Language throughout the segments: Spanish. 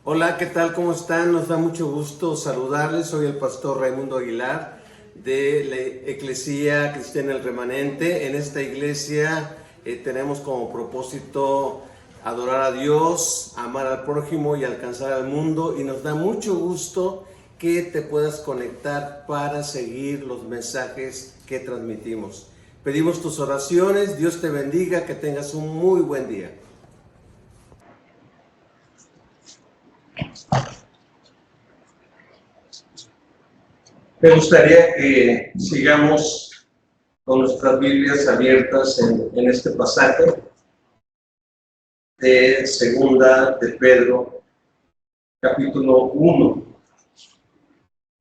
Hola, ¿qué tal? ¿Cómo están? Nos da mucho gusto saludarles. Soy el pastor Raimundo Aguilar de la Eclesía Cristiana El Remanente. En esta iglesia tenemos como propósito adorar a Dios, amar al prójimo y alcanzar al mundo. Y nos da mucho gusto que te puedas conectar para seguir los mensajes que transmitimos. Pedimos tus oraciones. Dios te bendiga, que tengas un muy buen día. Me gustaría que sigamos con nuestras Biblias abiertas en este pasaje de Segunda de Pedro, capítulo 1.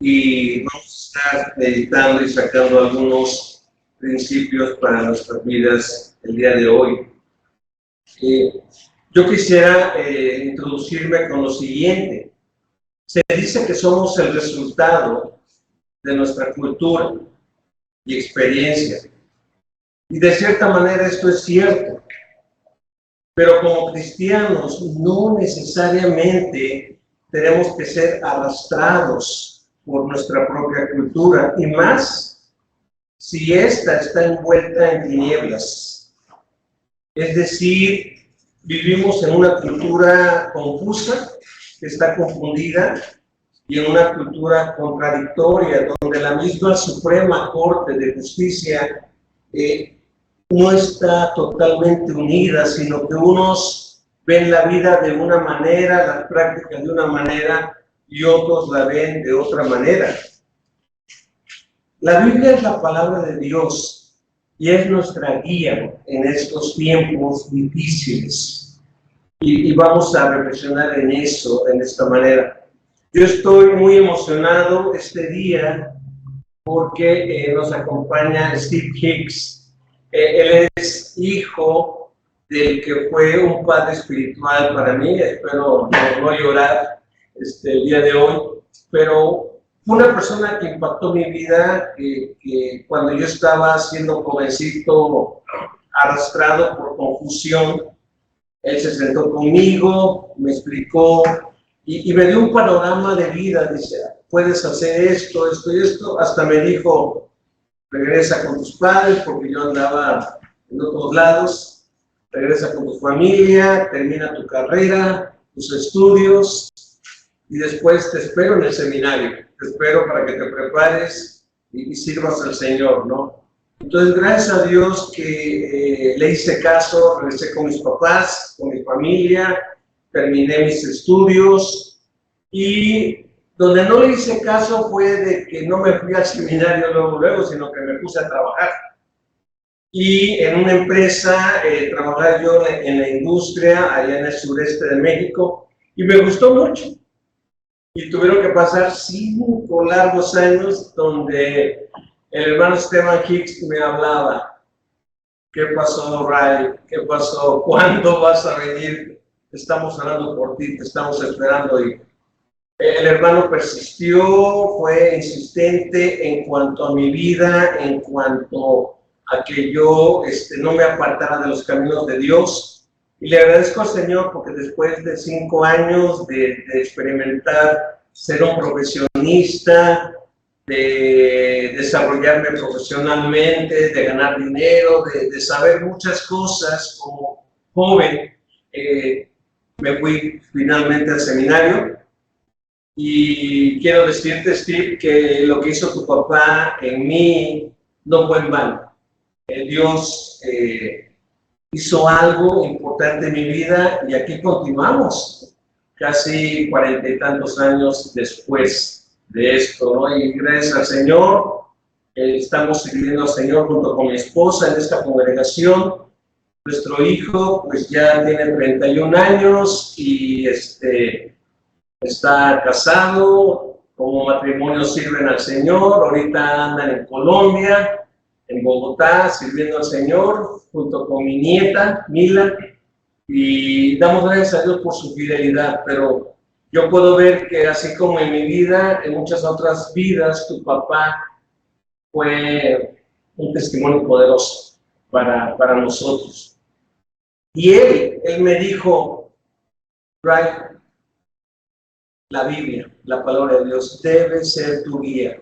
Y vamos a estar meditando y sacando algunos principios para nuestras vidas el día de hoy. Yo quisiera introducirme con lo siguiente. Se dice que somos el resultado de nuestra cultura y experiencia. Y de cierta manera esto es cierto. Pero como cristianos no necesariamente tenemos que ser arrastrados por nuestra propia cultura, y más si ésta está envuelta en tinieblas. Es decir, vivimos en una cultura confusa, que está confundida, y en una cultura contradictoria, donde la misma Suprema Corte de Justicia no está totalmente unida, sino que unos ven la vida de una manera, las prácticas de una manera, y otros la ven de otra manera. La Biblia es la palabra de Dios y es nuestra guía en estos tiempos difíciles. Y vamos a reflexionar en eso, de esta manera. Yo estoy muy emocionado este día porque nos acompaña Steve Hicks. Él es hijo del que fue un padre espiritual para mí. Espero no llorar el día de hoy, pero fue una persona que impactó mi vida, que cuando yo estaba siendo jovencito, arrastrado por confusión, él se sentó conmigo, me explicó y me dio un panorama de vida. Dice, puedes hacer esto, esto y esto. Hasta me dijo, regresa con tus padres, porque yo andaba en otros lados. Regresa con tu familia, termina tu carrera, tus estudios, y después te espero en el seminario. Te espero para que te prepares y sirvas al Señor, ¿no? Entonces, gracias a Dios que le hice caso, regresé con mis papás, con mi familia, terminé mis estudios, y donde no le hice caso fue de que no me fui al seminario luego, sino que me puse a trabajar. Y en una empresa, trabajar yo en la industria, allá en el sureste de México, y me gustó mucho. Y tuvieron que pasar 5 largos años donde el hermano Esteban Hicks me hablaba. ¿Qué pasó, Ray? ¿Qué pasó? ¿Cuándo vas a venir? Estamos orando por ti, te estamos esperando. Y el hermano persistió, fue insistente en cuanto a mi vida, en cuanto a que yo no me apartara de los caminos de Dios. Y le agradezco al Señor porque después de 5 años de experimentar ser un profesionista, de desarrollarme profesionalmente, de ganar dinero, de saber muchas cosas como joven, me fui finalmente al seminario. Y quiero decirte, Steve, que lo que hizo tu papá en mí no fue en vano. Dios hizo algo importante en mi vida y aquí continuamos, casi 40 y tantos años después de esto, ¿no? Y gracias al Señor, estamos sirviendo al Señor junto con mi esposa en esta congregación. Nuestro hijo pues ya tiene 31 años y está casado, como matrimonio sirven al Señor, ahorita andan en Colombia, en Bogotá, sirviendo al Señor, junto con mi nieta, Mila, y damos gracias a Dios por su fidelidad, pero yo puedo ver que así como en mi vida, en muchas otras vidas, tu papá fue un testimonio poderoso para nosotros. Y él me dijo, Ray, La Biblia, la palabra de Dios, debe ser tu guía.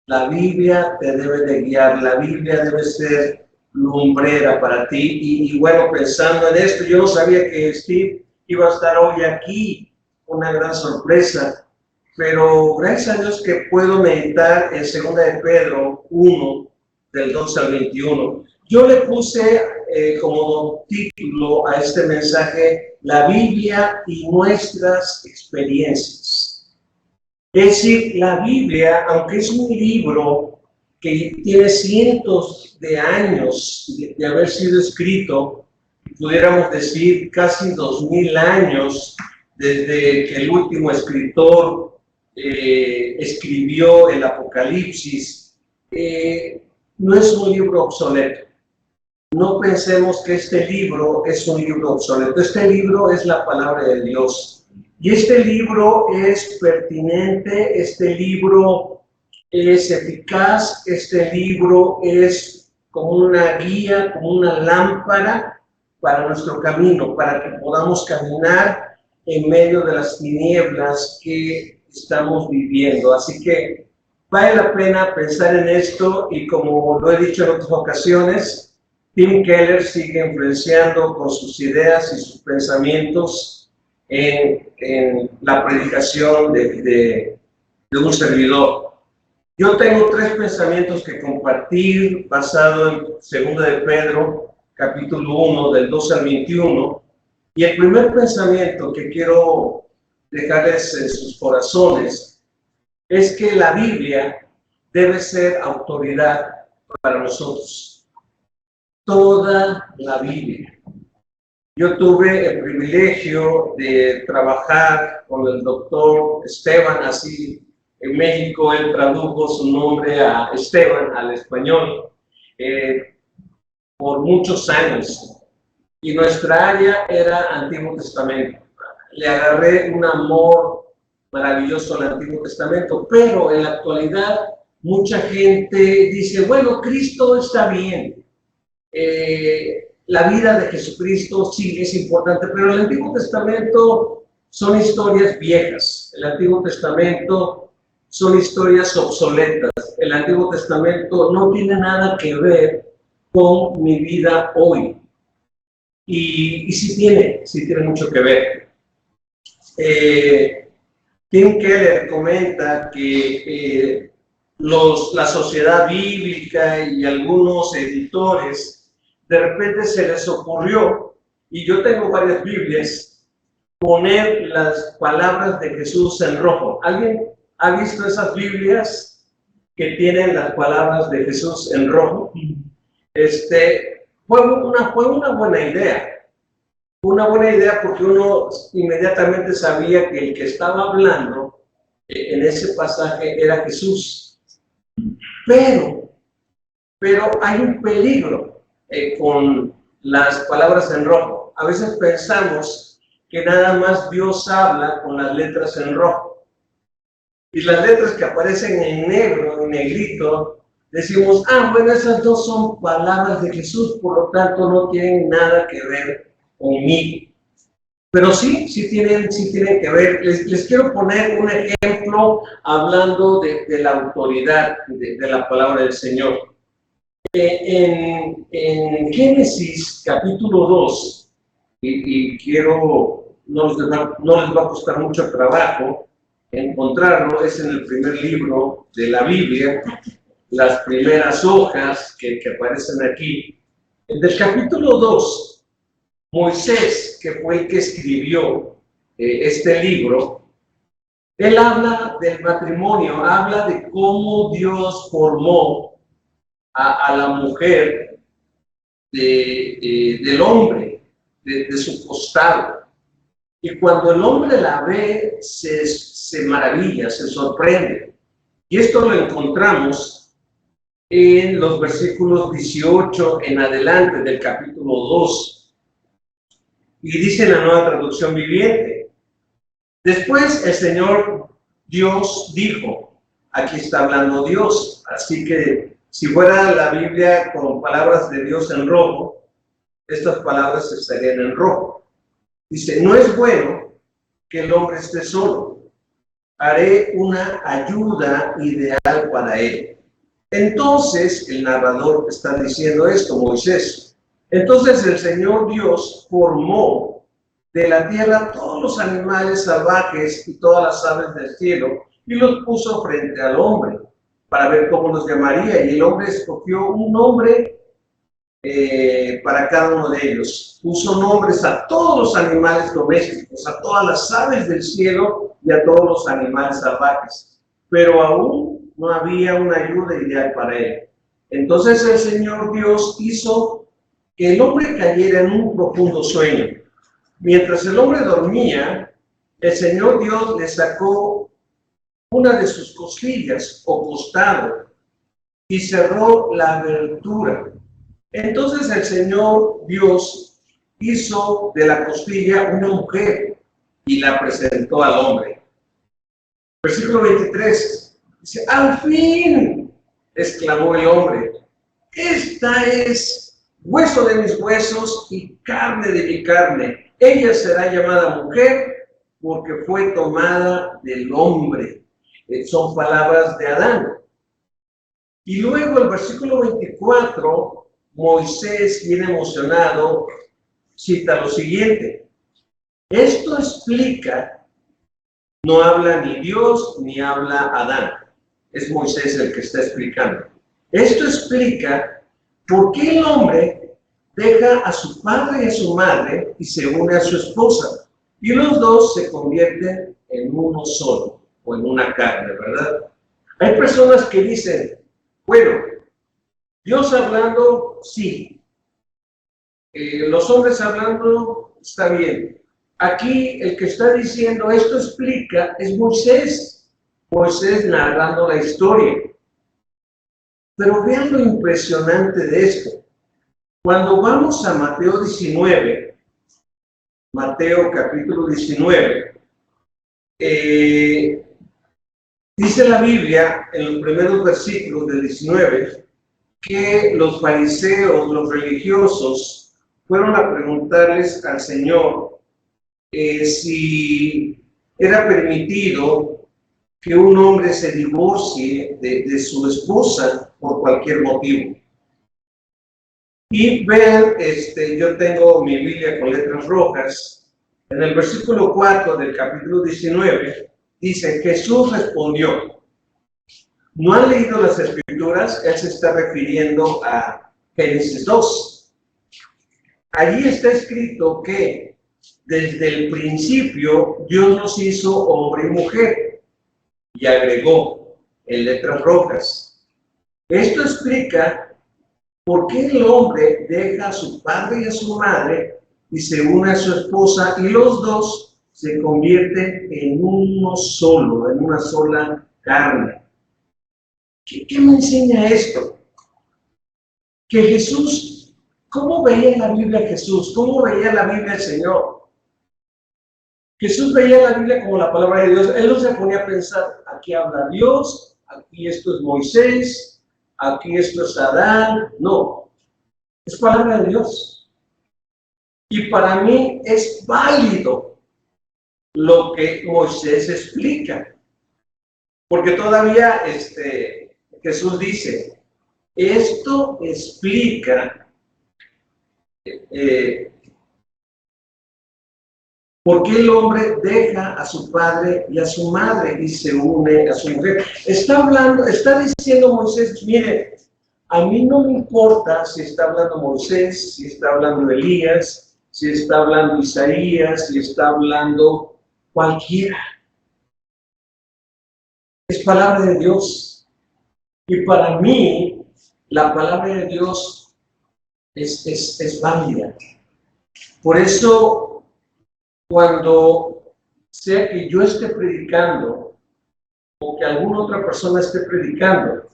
La Biblia te debe de guiar, la Biblia debe ser lumbrera para ti. Y bueno, pensando en esto, yo no sabía que Steve iba a estar hoy aquí, una gran sorpresa, pero gracias a Dios que puedo meditar en 2 de Pedro 1, del 12 al 21. Yo le puse como título a este mensaje, La Biblia y nuestras experiencias. Es decir, la Biblia, aunque es un libro que tiene cientos de años de haber sido escrito, pudiéramos decir casi 2000 años desde que el último escritor escribió el Apocalipsis, no es un libro obsoleto. No pensemos que este libro es un libro obsoleto. Este libro es la palabra de Dios. Y este libro es pertinente, este libro es eficaz, este libro es como una guía, como una lámpara para nuestro camino, para que podamos caminar en medio de las tinieblas que estamos viviendo. Así que vale la pena pensar en esto y como lo he dicho en otras ocasiones, Tim Keller sigue influenciando con sus ideas y sus pensamientos en la predicación de un servidor. Yo tengo 3 pensamientos que compartir basado en 2 de Pedro, capítulo 1, del 12 al 21. Y el primer pensamiento que quiero dejarles en sus corazones es que la Biblia debe ser autoridad para nosotros. Toda la Biblia. Yo tuve el privilegio de trabajar con el doctor Esteban, así en México él tradujo su nombre a Esteban al español, por muchos años. Y nuestra área era Antiguo Testamento. Le agarré un amor maravilloso al Antiguo Testamento, pero en la actualidad mucha gente dice, bueno, Cristo está bien. La vida de Jesucristo sí es importante, pero el Antiguo Testamento son historias viejas. El Antiguo Testamento son historias obsoletas. El Antiguo Testamento no tiene nada que ver con mi vida hoy. Y sí tiene mucho que ver. Tim Keller comenta que la sociedad bíblica y algunos editores de repente se les ocurrió, y yo tengo varias Biblias, poner las palabras de Jesús en rojo. ¿Alguien ha visto esas Biblias que tienen las palabras de Jesús en rojo? Fue una buena idea. Una buena idea porque uno inmediatamente sabía que el que estaba hablando en ese pasaje era Jesús. Pero hay un peligro con las palabras en rojo. A veces pensamos que nada más Dios habla con las letras en rojo. Y las letras que aparecen en negro, en negrito, decimos, bueno, esas no son palabras de Jesús, por lo tanto no tienen nada que ver conmigo. Pero sí tienen que ver. Les quiero poner un ejemplo hablando de la autoridad de la palabra del Señor. En Génesis capítulo 2, y quiero, no les va a costar mucho trabajo encontrarlo, es en el primer libro de la Biblia, las primeras hojas que aparecen aquí. En el capítulo 2, Moisés, que fue el que escribió este libro, él habla del matrimonio, habla de cómo Dios formó a la mujer del hombre, de su costado. Y cuando el hombre la ve, se maravilla, se sorprende. Y esto lo encontramos en los versículos 18 en adelante del capítulo 2. Y dice la Nueva Traducción Viviente: después el Señor Dios dijo, aquí está hablando Dios, así que si fuera la Biblia con palabras de Dios en rojo, estas palabras estarían en rojo. Dice, no es bueno que el hombre esté solo. haré una ayuda ideal para él. Entonces, el narrador está diciendo esto, Moisés. Entonces el Señor Dios formó de la tierra todos los animales salvajes y todas las aves del cielo y los puso frente al hombre para ver cómo los llamaría. Y el hombre escogió un nombre para cada uno de ellos. Puso nombres a todos los animales domésticos, a todas las aves del cielo y a todos los animales salvajes. Pero aún no había una ayuda ideal para él. Entonces el Señor Dios hizo que el hombre cayera en un profundo sueño. Mientras el hombre dormía, el Señor Dios le sacó una de sus costillas o costado y cerró la abertura. Entonces el Señor Dios hizo de la costilla una mujer y la presentó al hombre. Versículo 23. Dice, al fin, exclamó el hombre, esta es hueso de mis huesos y carne de mi carne. Ella será llamada mujer porque fue tomada del hombre. Son palabras de Adán. Y luego el versículo 24, Moisés, bien emocionado, cita lo siguiente. Esto explica, no habla ni Dios ni habla Adán. Es Moisés el que está explicando. Esto explica por qué el hombre deja a su padre y a su madre y se une a su esposa. Y los dos se convierten en uno solo, o en una carne, ¿verdad? Hay personas que dicen, bueno, Dios hablando, sí. Los hombres hablando, está bien. Aquí el que está diciendo esto explica es Moisés. Moisés narrando la historia. Pero vean lo impresionante de esto. Cuando vamos a Mateo 19, Mateo capítulo 19, dice la Biblia en los primeros versículos del 19, que los fariseos, los religiosos, fueron a preguntarles al Señor si era permitido que un hombre se divorcie de su esposa por cualquier motivo. Y vean, yo tengo mi Biblia con letras rojas, en el versículo 4 del capítulo 19, dice, Jesús respondió. ¿No han leído las Escrituras? Él se está refiriendo a Génesis 2. Allí está escrito que desde el principio Dios nos hizo hombre y mujer. Y agregó en letras rojas. Esto explica por qué el hombre deja a su padre y a su madre y se une a su esposa y los dos se convierten en uno solo, en una sola carne. ¿Qué me enseña esto? Que Jesús, ¿cómo veía la Biblia Jesús? ¿Cómo veía la Biblia el Señor? Jesús veía la Biblia como la palabra de Dios. Él no se ponía a pensar, aquí habla Dios, aquí esto es Moisés, aquí esto es Adán. No, es palabra de Dios. Y para mí es válido lo que Moisés explica. Porque todavía Jesús dice, esto explica por qué el hombre deja a su padre y a su madre y se une a su mujer. Está diciendo Moisés, mire, a mí no me importa si está hablando Moisés, si está hablando Elías, si está hablando Isaías, si está hablando cualquiera. Es palabra de Dios. Y para mí, la palabra de Dios es válida. Por eso, cuando sea que yo esté predicando, o que alguna otra persona esté predicando,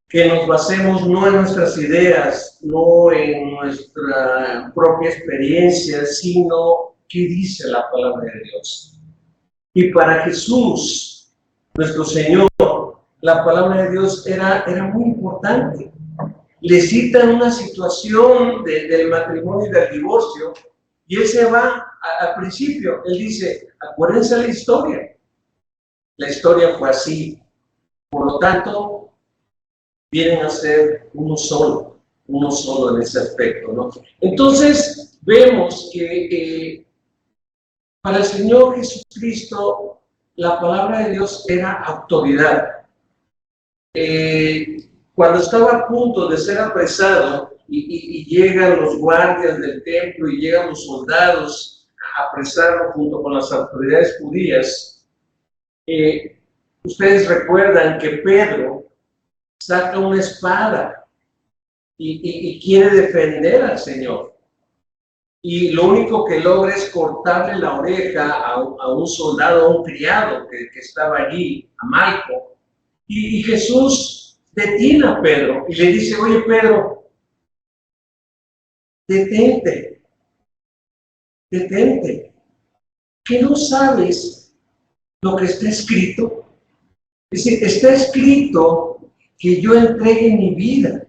que nos basemos no en nuestras ideas, no en nuestra propia experiencia, sino qué dice la palabra de Dios. Y para Jesús, nuestro Señor, la palabra de Dios era muy importante. Le citan una situación del matrimonio y del divorcio, y él se va al principio, él dice, acuérdense la historia. La historia fue así. Por lo tanto, vienen a ser uno solo en ese aspecto, ¿no? Entonces, vemos que para el Señor Jesucristo, la palabra de Dios era autoridad. Cuando estaba a punto de ser apresado y llegan los guardias del templo y llegan los soldados a apresarlo junto con las autoridades judías, ustedes recuerdan que Pedro saca una espada y quiere defender al Señor. Y lo único que logra es cortarle la oreja a un soldado, a un criado que estaba allí, a Malco. Y Jesús detiene a Pedro y le dice, oye Pedro, detente, ¿que no sabes lo que está escrito? Es decir, está escrito que yo entregue mi vida.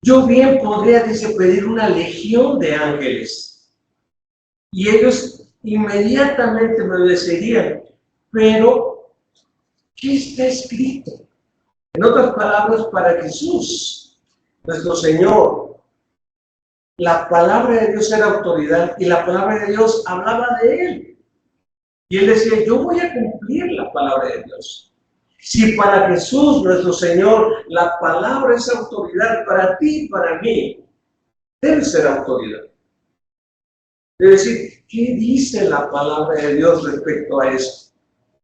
Yo bien podría, dice, pedir una legión de ángeles y ellos inmediatamente me obedecerían, pero ¿qué está escrito? En otras palabras, para Jesús, nuestro Señor, la palabra de Dios era autoridad y la palabra de Dios hablaba de Él. Y Él decía, yo voy a cumplir la palabra de Dios. Si para Jesús, nuestro Señor, la palabra es autoridad, para ti y para mí, debe ser autoridad. Es decir, ¿qué dice la palabra de Dios respecto a esto?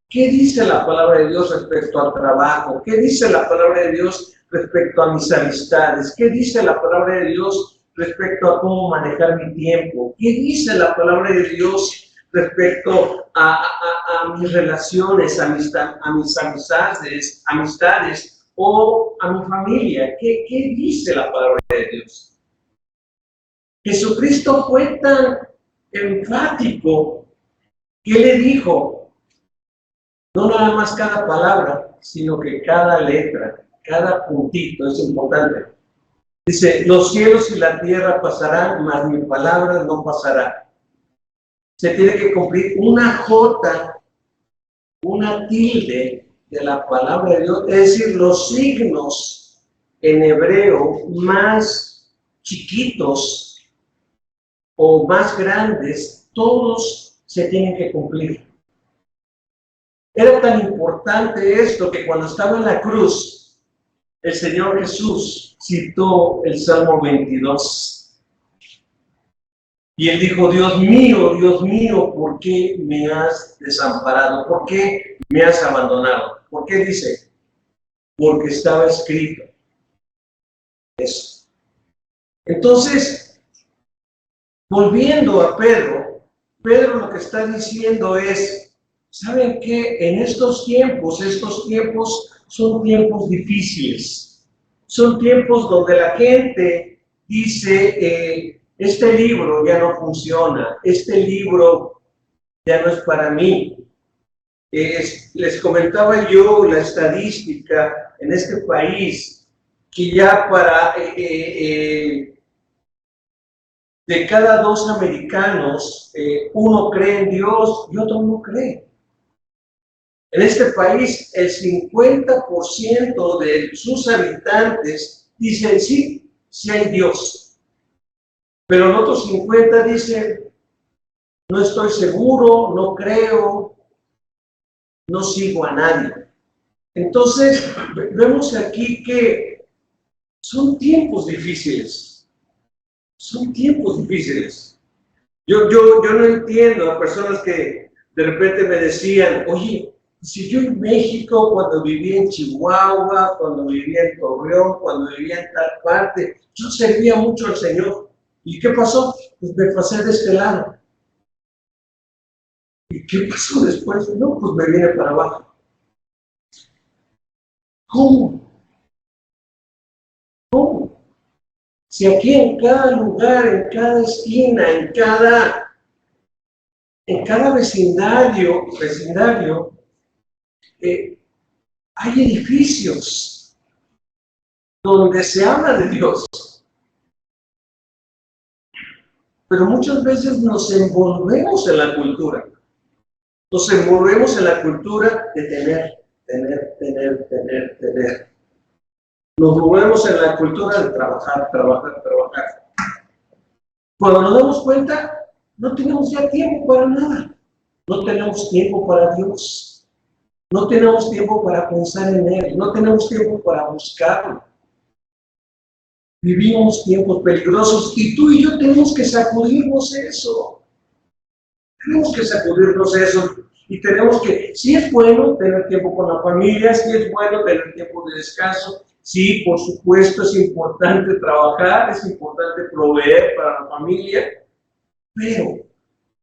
¿Qué dice la palabra de Dios respecto al trabajo? ¿Qué dice la palabra de Dios respecto a mis amistades? ¿Qué dice la palabra de Dios respecto a cómo manejar mi tiempo? ¿Qué dice la palabra de Dios respecto a mis relaciones, a mis amistades o a mi familia? ¿Qué dice la palabra de Dios? Jesucristo fue tan enfático que le dijo, no nada más cada palabra, sino que cada letra, cada puntito es importante. Dice, los cielos y la tierra pasarán, mas mi palabra no pasará. Se tiene que cumplir una jota, una tilde de la palabra de Dios, es decir, los signos en hebreo más chiquitos o más grandes, todos se tienen que cumplir. Era tan importante esto que cuando estaba en la cruz, el Señor Jesús citó el Salmo 22. Y él dijo, Dios mío, ¿por qué me has desamparado? ¿Por qué me has abandonado? ¿Por qué dice? Porque estaba escrito eso. Entonces, volviendo a Pedro lo que está diciendo es, ¿saben qué? En estos tiempos son tiempos difíciles. Son tiempos donde la gente dice, este libro ya no funciona, este libro ya no es para mí. Les comentaba yo la estadística en este país, que ya de cada 2 americanos, uno cree en Dios y otro no cree. En este país, el 50% de sus habitantes dicen sí, sí hay Dios. Pero el otro 50% dicen, no estoy seguro, no creo, no sigo a nadie. Entonces, vemos aquí que son tiempos difíciles. Son tiempos difíciles. Yo no entiendo a personas que de repente me decían, oye, si yo en México, cuando vivía en Chihuahua, cuando vivía en Torreón, cuando vivía en tal parte, yo servía mucho al Señor. ¿Y qué pasó? Pues me pasé de este lado. ¿Y qué pasó después? No, pues me vine para abajo. ¿Cómo? ¿Cómo? Si aquí en cada lugar, en cada esquina, en cada vecindario, hay edificios donde se habla de Dios, pero muchas veces nos envolvemos en la cultura. Entonces, volvemos en la cultura de tener. Nos movemos en la cultura de trabajar. Cuando nos damos cuenta, no tenemos ya tiempo para nada. No tenemos tiempo para Dios. No tenemos tiempo para pensar en Él. No tenemos tiempo para buscarlo. Vivimos tiempos peligrosos y tú y yo tenemos que sacudirnos eso. Tenemos que sacudirnos eso. Y tenemos que, si es bueno tener tiempo con la familia, si es bueno tener tiempo de descanso, sí, por supuesto es importante trabajar, es importante proveer para la familia, pero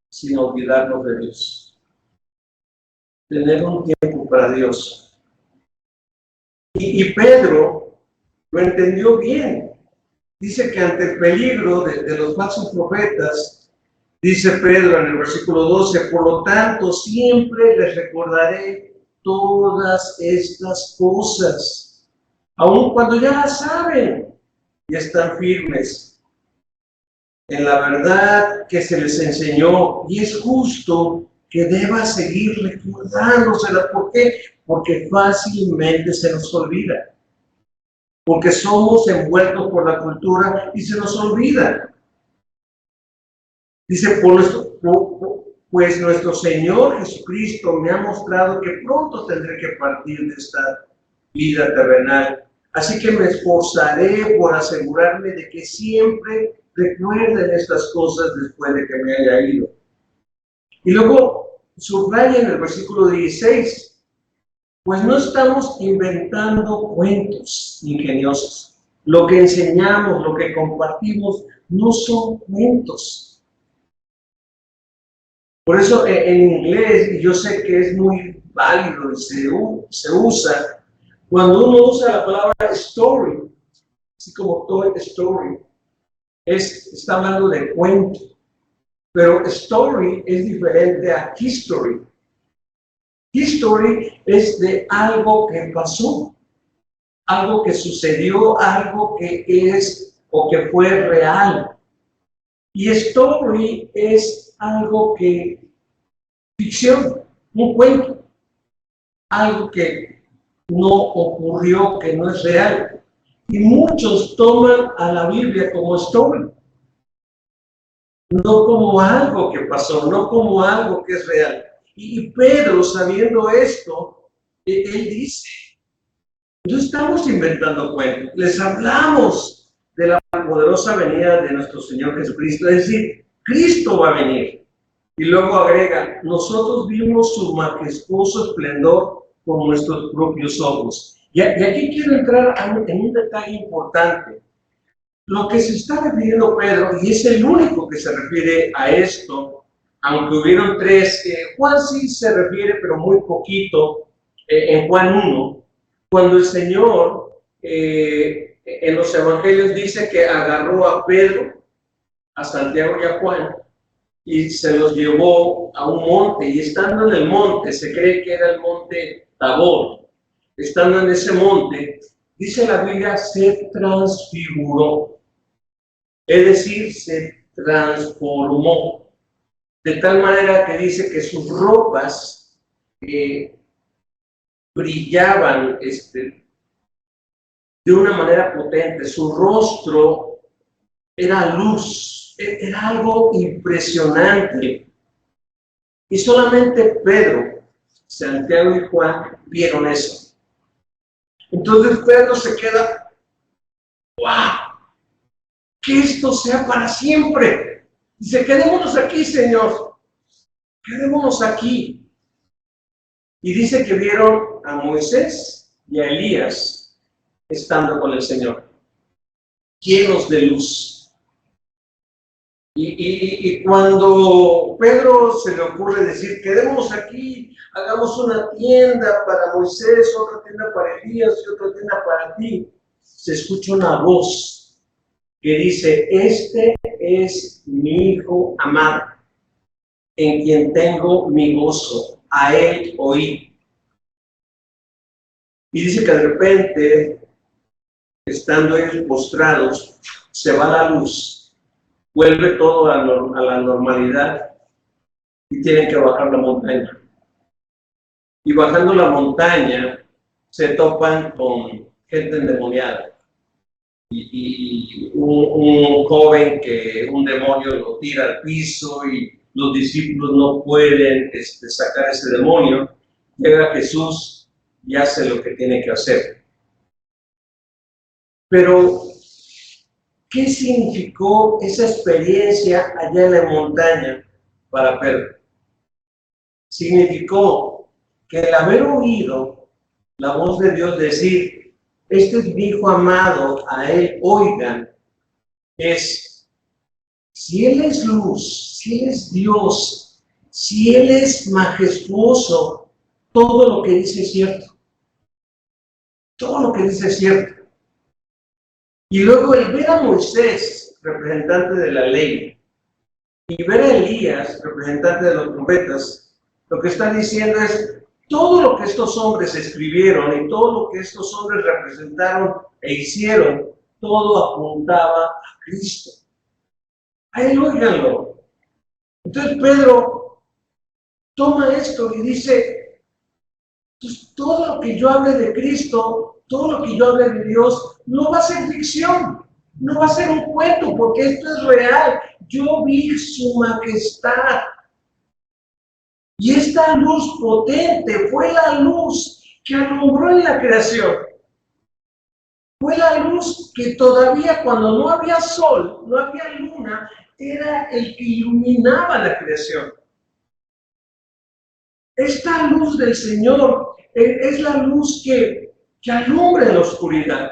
sin olvidarnos de Dios. Tener un tiempo para Dios. Y Pedro lo entendió bien. Dice que ante el peligro de los falsos profetas, dice Pedro en el versículo 12, por lo tanto siempre les recordaré todas estas cosas, aun cuando ya las saben y están firmes en la verdad que se les enseñó, y es justo que deba seguir recordándosela. ¿Por qué? Porque fácilmente se nos olvida. Porque somos envueltos por la cultura y se nos olvida. Dice, pues nuestro Señor Jesucristo me ha mostrado que pronto tendré que partir de esta vida terrenal. Así que me esforzaré por asegurarme de que siempre recuerden estas cosas después de que me haya ido. Y luego subraya en el versículo 16, pues no estamos inventando cuentos ingeniosos. Lo que enseñamos, lo que compartimos, no son cuentos. Por eso en inglés, y yo sé que es muy válido y se usa, cuando uno usa la palabra story, así como Toy Story, está hablando de cuento. Pero story es diferente a history. History es de algo que pasó, algo que sucedió, algo que es o que fue real. Y story es algo que, ficción, un cuento, algo que no ocurrió, que no es real. Y muchos toman a la Biblia como story, no como algo que pasó, no como algo que es real. Y Pedro, sabiendo esto, él dice, no estamos inventando cuentos, les hablamos de la poderosa venida de nuestro Señor Jesucristo, es decir, Cristo va a venir. Y luego agrega, nosotros vimos su majestuoso esplendor con nuestros propios ojos. Y aquí quiero entrar en un detalle importante. Lo que se está refiriendo Pedro, y es el único que se refiere a esto, aunque hubieron tres, Juan sí se refiere, pero muy poquito, en Juan 1, cuando el Señor en los evangelios dice que agarró a Pedro, a Santiago y a Juan, y se los llevó a un monte, y estando en el monte, se cree que era el monte Tabor, estando en ese monte, dice la Biblia, se transfiguró. Es decir, se transformó, de tal manera que dice que sus ropas brillaban de una manera potente, su rostro era luz, era algo impresionante. Y solamente Pedro, Santiago y Juan vieron eso. Entonces Pedro se queda, ¡wow! Que esto sea para siempre. Dice, quedémonos aquí, Señor. Quedémonos aquí. Y dice que vieron a Moisés y a Elías estando con el Señor, llenos de luz. Y cuando Pedro se le ocurre decir, quedémonos aquí, hagamos una tienda para Moisés, otra tienda para Elías y otra tienda para ti, se escucha una voz que dice, este es mi Hijo amado, en quien tengo mi gozo, a él oí. Y dice que de repente, estando ellos postrados, se va la luz, vuelve todo a la normalidad y tienen que bajar la montaña. y bajando la montaña se topan con gente endemoniada. Y un joven que un demonio lo tira al piso y los discípulos no pueden sacar ese demonio. Llega Jesús y hace lo que tiene que hacer. Pero, ¿qué significó esa experiencia allá en la montaña para Pedro? Significó que el haber oído la voz de Dios decir, este es mi hijo amado, a él oigan, es, si él es luz, si él es Dios, si él es majestuoso, todo lo que dice es cierto. Todo lo que dice es cierto. Y luego el ver a Moisés, representante de la ley, y ver a Elías, representante de los profetas, lo que está diciendo es, todo lo que estos hombres escribieron y todo lo que estos hombres representaron e hicieron, todo apuntaba a Cristo. A él óiganlo. Entonces Pedro toma esto y dice, pues todo lo que yo hable de Cristo, todo lo que yo hable de Dios, no va a ser ficción, no va a ser un cuento, porque esto es real. Yo vi su majestad. Y esta luz potente fue la luz que alumbró en la creación. Fue la luz que todavía cuando no había sol, no había luna, era el que iluminaba la creación. Esta luz del Señor es la luz que alumbra en la oscuridad.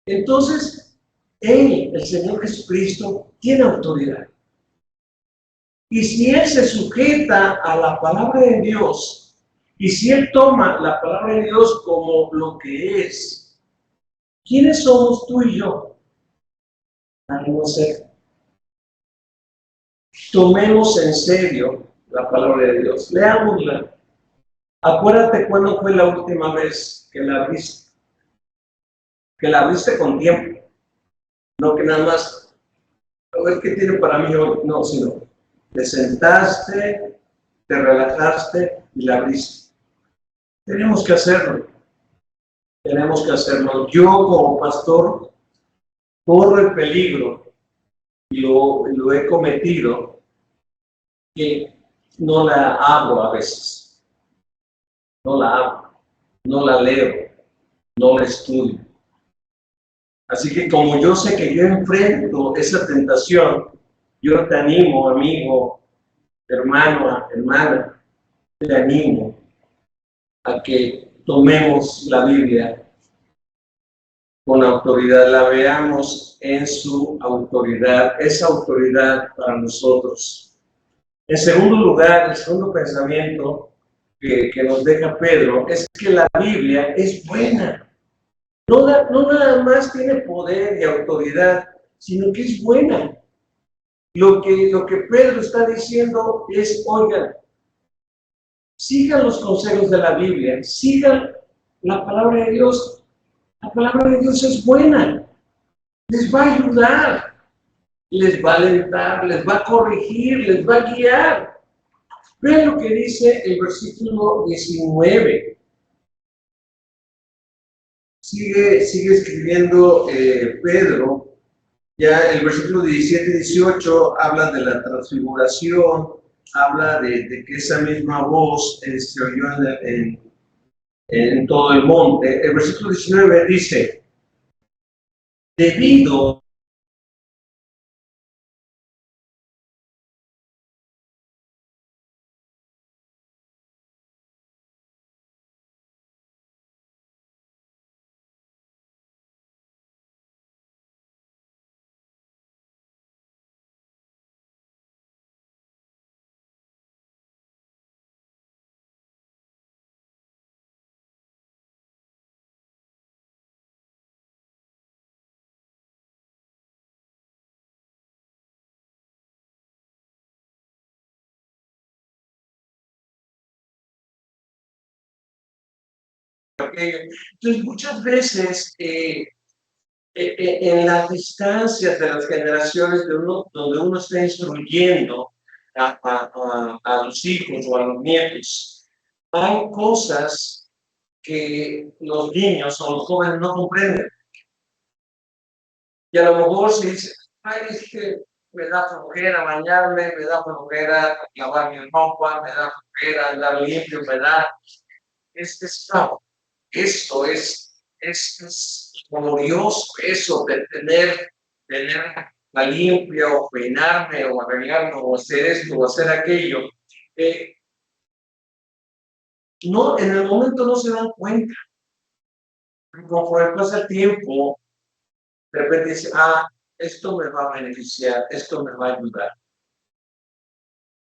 Entonces, Él, el Señor Jesucristo, tiene autoridad. Y si Él se sujeta a la palabra de Dios, y si Él toma la palabra de Dios como lo que es, ¿quiénes somos tú y yo? Para no ser. Tomemos en serio la palabra de Dios. Leámosla. Acuérdate cuándo fue la última vez que la abriste. Que la abriste con tiempo. No que nada más, a ver qué tiene para mí hoy. No, sino te sentaste, te relajaste y la abriste. Tenemos que hacerlo. Tenemos que hacerlo. Yo como pastor corro el peligro y lo he cometido que no la abro a veces. No la abro, no la leo, no la estudio. Así que como yo sé que yo enfrento esa tentación, yo te animo, amigo, hermano, hermana, te animo a que tomemos la Biblia con autoridad, la veamos en su autoridad, esa autoridad para nosotros. En segundo lugar, el segundo pensamiento que nos deja Pedro es que la Biblia es buena. No nada más tiene poder y autoridad, sino que es buena. Lo que Pedro está diciendo es, oigan, sigan los consejos de la Biblia, sigan la palabra de Dios. La palabra de Dios es buena, les va a ayudar, les va a alentar, les va a corregir, les va a guiar. Vean lo que dice el versículo 19. Sigue escribiendo Pedro. Ya el versículo 17 y 18 habla de la transfiguración, habla de que esa misma voz se oyó en todo el monte. El versículo 19 dice, debido entonces muchas veces en las distancias de las generaciones donde uno está instruyendo, a los hijos o a los nietos. Hay cosas que los niños o los jóvenes no comprenden. Y a lo mejor se dice, ay, es que me da flojera bañarme, me da flojera lavar mi ropa, me da flojera andar limpio, me da... claro, esto es glorioso, eso de tener la limpia o peinarme o arreglarme o hacer esto o hacer aquello. No, en el momento no se dan cuenta. Conforme pasa el tiempo, de repente dice, esto me va a beneficiar, esto me va a ayudar.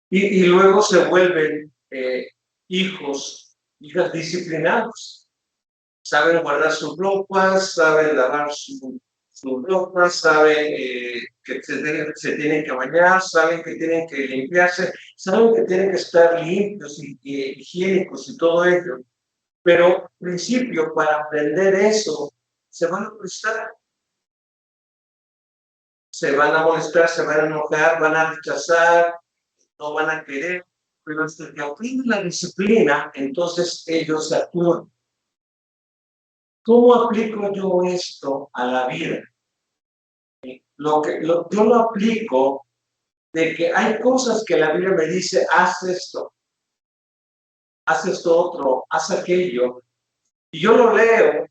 Y luego se vuelven hijas disciplinados. Saben guardar sus ropas, saben lavar sus ropas, saben que se tienen que bañar, saben que tienen que limpiarse, saben que tienen que estar limpios y higiénicos y todo ello. Pero al principio, para aprender eso, se van a molestar. Se van a molestar, se van a enojar, van a rechazar, no van a querer. Pero hasta que aprenden la disciplina, entonces ellos actúan. ¿Cómo aplico yo esto a la vida? Yo lo aplico de que hay cosas que la Biblia me dice, haz esto otro, haz aquello. Y yo lo leo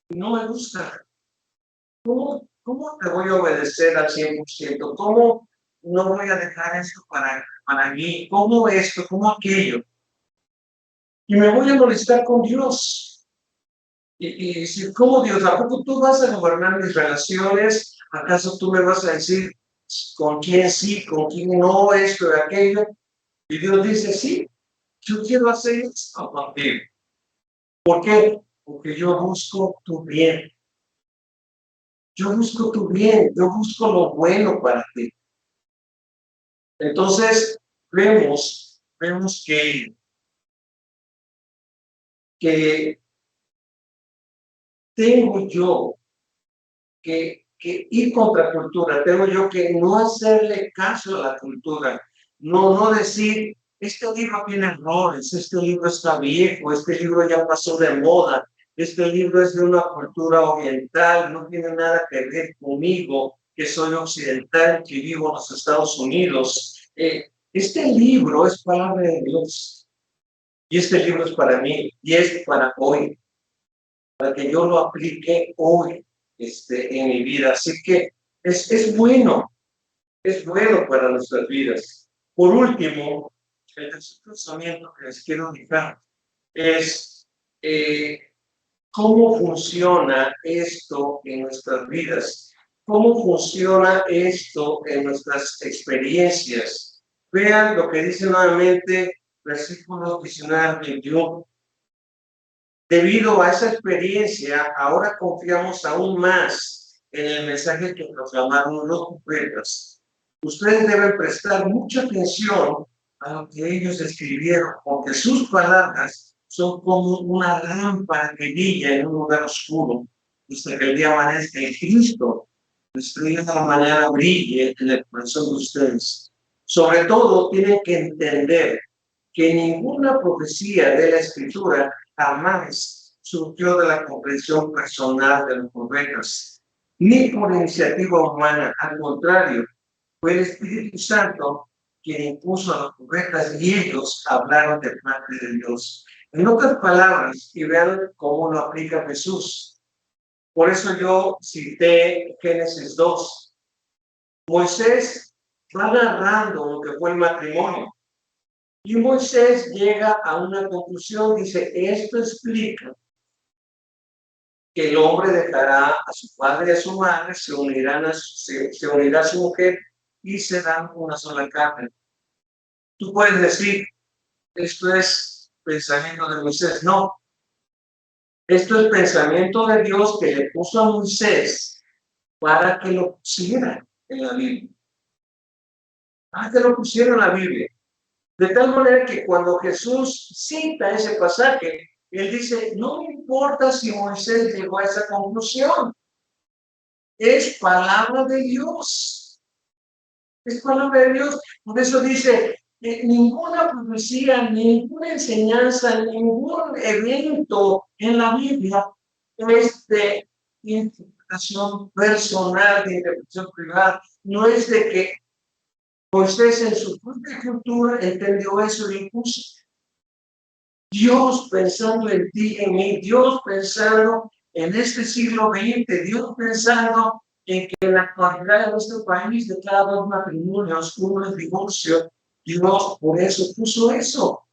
y no me gusta. ¿Cómo te voy a obedecer al 100%? ¿Cómo no voy a dejar esto para mí? ¿Cómo esto? ¿Cómo aquello? Y me voy a molestar con Dios. Y decir, ¿cómo Dios? ¿A poco tú vas a gobernar mis relaciones? ¿Acaso tú me vas a decir con quién sí, con quién no, esto y aquello? Y Dios dice, sí, yo quiero hacer esto contigo. ¿Por qué? Porque yo busco tu bien. Yo busco tu bien, yo busco lo bueno para ti. Entonces, vemos que tengo yo que ir contra cultura, tengo yo que no hacerle caso a la cultura, no decir, este libro tiene errores, este libro está viejo, este libro ya pasó de moda, este libro es de una cultura oriental, no tiene nada que ver conmigo, que soy occidental, que vivo en los Estados Unidos. Este libro es palabra de Dios, y este libro es para mí, y es para hoy, para que yo lo aplique hoy en mi vida. Así que es bueno para nuestras vidas. Por último, el tercer pensamiento que les quiero dejar es cómo funciona esto en nuestras vidas, cómo funciona esto en nuestras experiencias. Vean lo que dice nuevamente versículos 19 al 21. Debido a esa experiencia, ahora confiamos aún más en el mensaje que proclamaron los profetas. Ustedes deben prestar mucha atención a lo que ellos escribieron, porque sus palabras son como una lámpara que brilla en un lugar oscuro, hasta que el día amanezca y Cristo, estrella de la mañana, brille en el corazón de ustedes. Sobre todo, tienen que entender que ninguna profecía de la Escritura jamás surgió de la comprensión personal de los profetas, ni por iniciativa humana. Al contrario, fue el Espíritu Santo quien impuso a los profetas y ellos hablaron de parte de Dios. En otras palabras, y vean cómo lo aplica Jesús. Por eso yo cité Génesis 2. Moisés va narrando lo que fue el matrimonio. Y Moisés llega a una conclusión, dice, esto explica que el hombre dejará a su padre y a su madre, se unirá a su mujer y serán una sola carne. Tú puedes decir, esto es pensamiento de Moisés. No, esto es pensamiento de Dios que le puso a Moisés para que lo pusiera en la Biblia. Para que lo pusiera en la Biblia. De tal manera que cuando Jesús cita ese pasaje, él dice, no me importa si Moisés llegó a esa conclusión. Es palabra de Dios. Es palabra de Dios. Por eso dice, ninguna profecía, ninguna enseñanza, ningún evento en la Biblia es de interpretación personal, de interpretación privada. No es de que Moisés en su propia cultura entendió eso y puso. Dios pensando en ti, en mí, Dios pensando en este siglo XX, Dios pensando en que en la actualidad de nuestro país de cada dos matrimonios, uno es divorcio, Dios por eso puso eso.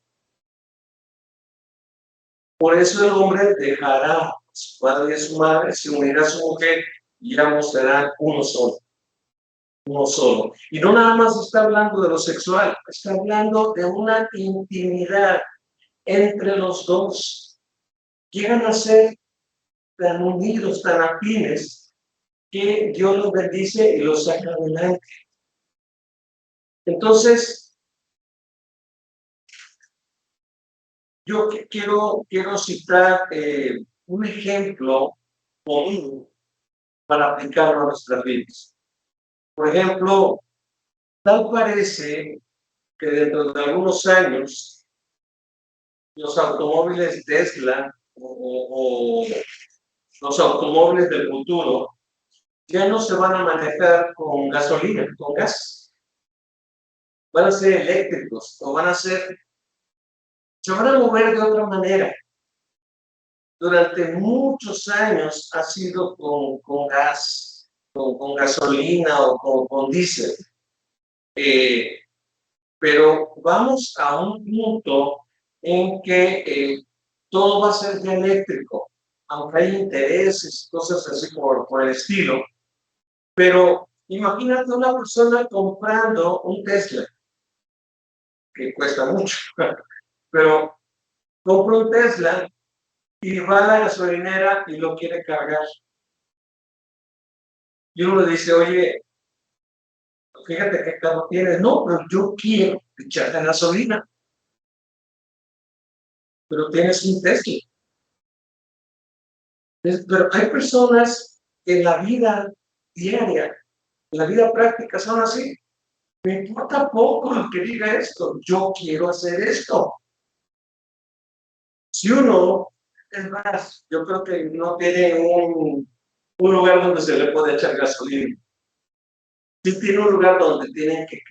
Por eso el hombre dejará a su padre y a su madre, se unirá a su mujer y ambos serán uno solo. Uno solo. Y no nada más está hablando de lo sexual, está hablando de una intimidad entre los dos. Llegan a ser tan unidos, tan afines, que Dios los bendice y los saca adelante. Entonces, yo quiero citar un ejemplo común para aplicarlo a nuestras vidas. Por ejemplo, tal parece que dentro de algunos años los automóviles Tesla o los automóviles del futuro ya no se van a manejar con gasolina, con gas. Van a ser eléctricos o se van a mover de otra manera. Durante muchos años ha sido con gas, con gasolina o con diésel. Pero vamos a un punto en que todo va a ser ya eléctrico, aunque hay intereses, cosas así por el estilo. Pero imagínate una persona comprando un Tesla, que cuesta mucho, pero compra un Tesla y va a la gasolinera y lo quiere cargar. Y uno le dice, oye, fíjate qué carro tienes. No, pero yo quiero echar la gasolina. Pero tienes un Tesla. Pero hay personas en la vida diaria, en la vida práctica, son así. Me importa poco lo que diga esto. Yo quiero hacer esto. Si uno, es más, yo creo que no tiene un lugar donde se le puede echar gasolina. Sí tiene un lugar donde tienen que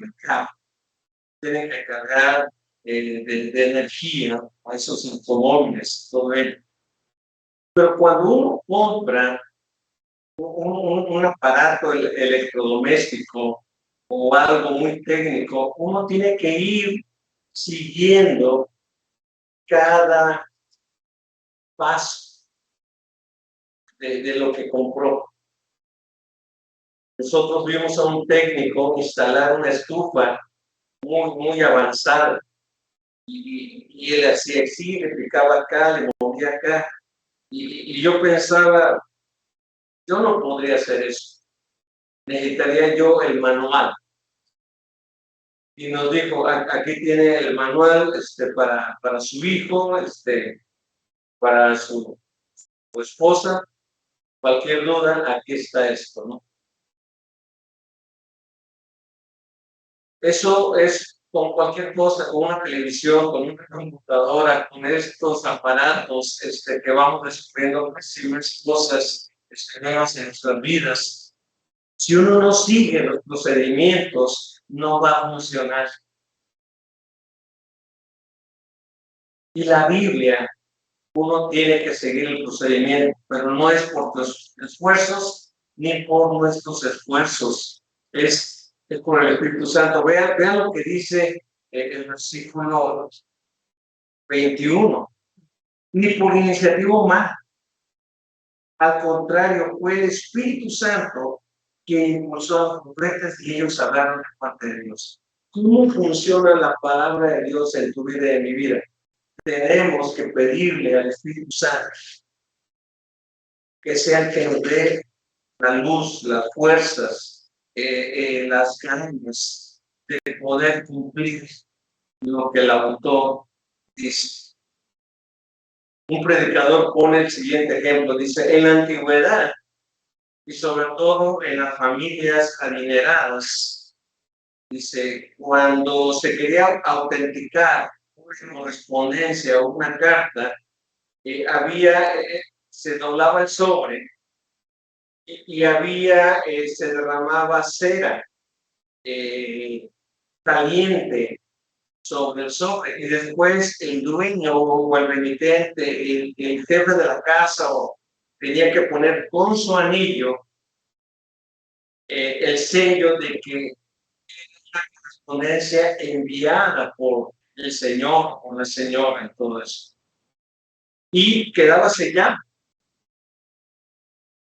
cargar de energía a esos automóviles, todo ello. Pero cuando uno compra un aparato electrodoméstico o algo muy técnico, uno tiene que ir siguiendo cada paso de lo que compró. Nosotros vimos a un técnico instalar una estufa muy avanzada y él hacía así, le picaba acá, le movía acá y yo pensaba, yo no podría hacer eso, necesitaría yo el manual. Y nos dijo, aquí tiene el manual para su hijo, para su esposa, cualquier duda, aquí está esto, ¿no? Eso es con cualquier cosa, con una televisión, con una computadora, con estos aparatos que vamos descubriendo muchas cosas nuevas en nuestras vidas. Si uno no sigue los procedimientos, no va a funcionar. Y la Biblia, uno tiene que seguir el procedimiento, pero no es por tus esfuerzos ni por nuestros esfuerzos, es por el Espíritu Santo. Vean lo que dice el versículo 21, ni por iniciativa humana. Al contrario, fue el Espíritu Santo quien impulsó a los profetas y ellos hablaron de parte de Dios. ¿Cómo funciona la palabra de Dios en tu vida y en mi vida? Tenemos que pedirle al Espíritu Santo que sea el que nos dé la luz, las fuerzas, las ganas de poder cumplir lo que el autor dice. Un predicador pone el siguiente ejemplo, dice, en la antigüedad y sobre todo en las familias adineradas, Dice, cuando se quería autenticar una correspondencia o una carta, se doblaba el sobre y se derramaba cera caliente sobre el sobre, y después el dueño o el remitente, el jefe de la casa, tenía que poner con su anillo el sello de que la correspondencia enviada por el señor o la señora y todo eso. Y quedaba sellado.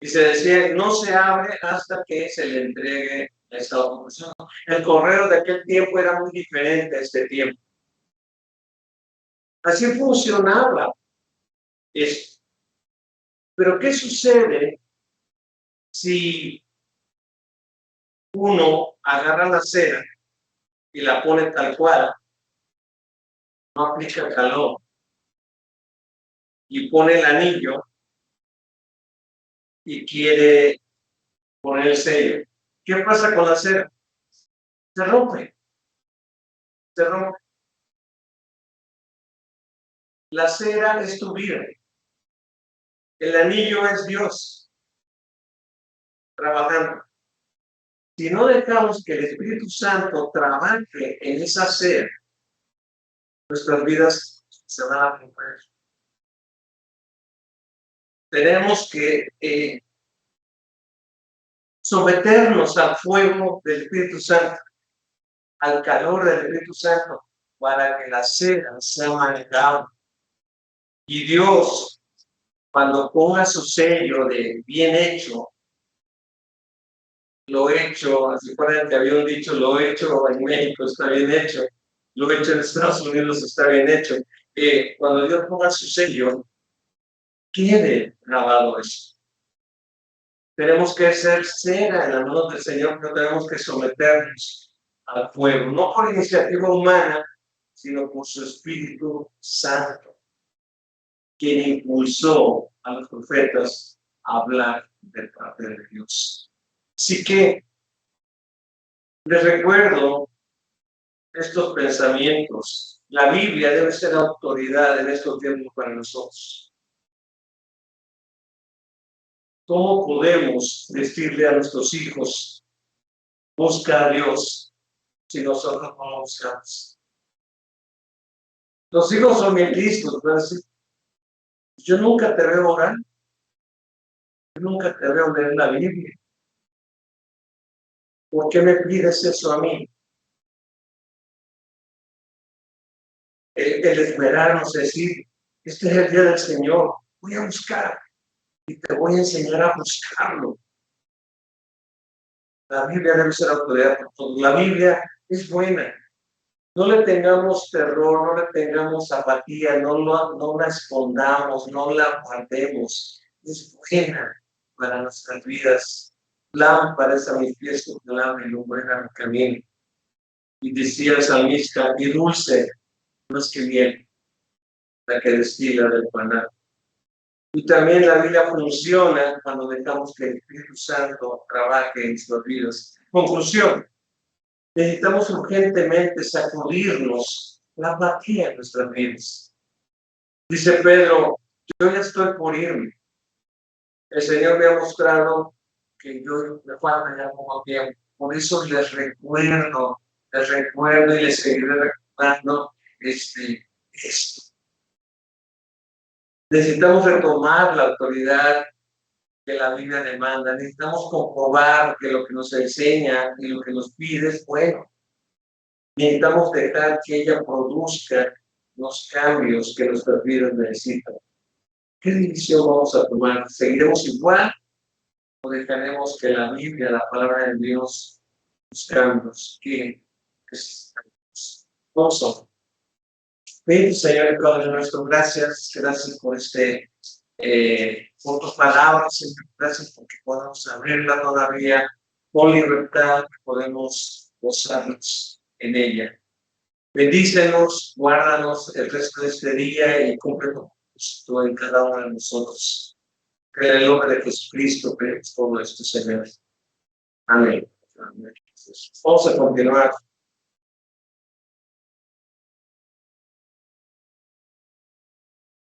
Y se decía, no se abre hasta que se le entregue esta documentación. El correo de aquel tiempo era muy diferente a este tiempo. Así funcionaba esto. Pero ¿qué sucede si uno agarra la cera y la pone tal cual, no aplica calor, y pone el anillo y quiere poner el sello? ¿Qué pasa con la cera? Se rompe, se rompe. La cera es tu vida. El anillo es Dios trabajando. Si no dejamos que el Espíritu Santo trabaje en esa cera, nuestras vidas se van a romper. Tenemos que someternos al fuego del Espíritu Santo, al calor del Espíritu Santo, para que la cera sea manejada. Y Dios, cuando ponga su sello de bien hecho, lo hecho, así fuera que había un dicho, lo hecho en México está bien hecho, lo hecho en Estados Unidos está bien hecho. Cuando Dios ponga su sello, quede grabado eso. Tenemos que ser cera en las manos del Señor, pero tenemos que someternos al fuego, no por iniciativa humana, sino por su Espíritu Santo, quien impulsó a los profetas a hablar de parte de Dios. Así que les recuerdo estos pensamientos. La Biblia debe ser autoridad en estos tiempos para nosotros. ¿Cómo podemos decirle a nuestros hijos, busca a Dios, si nosotros no lo buscamos? Los hijos son bien listos, ¿verdad? Yo nunca te veo orar, yo nunca te veo leer la Biblia. ¿Por qué me pides eso a mí? El esperarnos, decir, este es el día del Señor, voy a buscar y te voy a enseñar a buscarlo. La Biblia debe ser autoridad por todo. La Biblia es buena. No le tengamos terror, no le tengamos apatía, no la escondamos, no la guardemos. Es buena para nuestras vidas. Lámpara es a mis pies tu palabra y lumbrera a mi camino. Y decía el salmista, y dulce más que miel, la que destila del panal. Y también la vida funciona cuando dejamos que el Espíritu Santo trabaje en nuestras vidas. Conclusión. Necesitamos urgentemente sacudirnos la apatía en nuestras vidas. Dice Pedro, yo ya estoy por irme. El Señor me ha mostrado que yo me falta ya poco tiempo. Por eso les recuerdo y les seguiré recordando esto. Necesitamos retomar la autoridad que la Biblia demanda. Necesitamos comprobar que lo que nos enseña y lo que nos pide es bueno. Necesitamos dejar que ella produzca los cambios que nuestras vidas necesitan. ¿Qué decisión vamos a tomar? ¿Seguiremos igual o dejaremos que la Biblia, la palabra de Dios, los cambios que necesitamos? Vamos a pedir, Señor y Padre nuestro, gracias por por tus palabras, Señor, gracias porque podemos abrirla todavía con libertad, podemos gozarnos en ella. Bendícenos, guárdanos el resto de este día y cumple tu propósito en cada uno de nosotros. En el nombre de Jesucristo, pedimos todo esto, Señor. Amén. Vamos a continuar.